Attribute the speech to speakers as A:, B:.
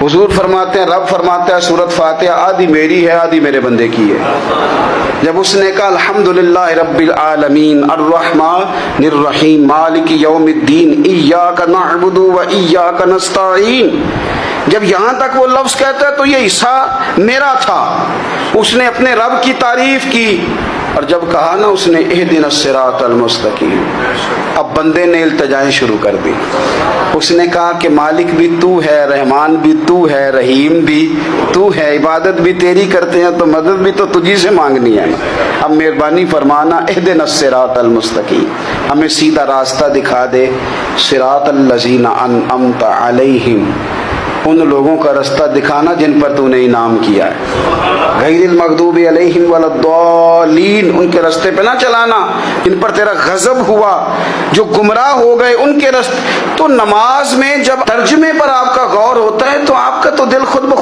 A: حضور فرماتے ہیں، رب فرماتا ہے سورۃ فاتحہ آدھی میری ہے آدھی میرے بندے کی ہے۔ جب اس نے کہا الحمدللہ رب العالمین الرحمن الرحیم مالک یوم الدین ایاک نعبد و ایاک نستعین، جب یہاں تک وہ لفظ کہتا ہے تو یہ حصہ میرا تھا۔ اس نے اپنے رب کی تعریف کی، اور جب کہا نا اس نے اہدنا الصراط المستقیم، اب بندے نے التجائیں شروع کر دی۔ اس نے کہا کہ مالک بھی تو ہے، رحمان بھی تو ہے، رحیم بھی تو ہے، عبادت بھی تیری کرتے ہیں تو مدد بھی تو تجھی سے مانگنی ہے نا، اب مہربانی فرمانا اہدنا الصراط المستقیم، ہمیں سیدھا راستہ دکھا دے، صراط الذین انعمت علیہم، ان لوگوں کا راستہ دکھانا جن پر تو نے انعام کیا ہے، غیر المغضوب علیہم ولا الضالین، ان کے راستے پہ نہ چلانا جن پر تیرا غضب ہوا، جو گمراہ ہو گئے ان کے راستے۔ تو نماز میں جب ترجمے پر آپ کا غور ہوتا ہے تو آپ کا تو دل خود بخود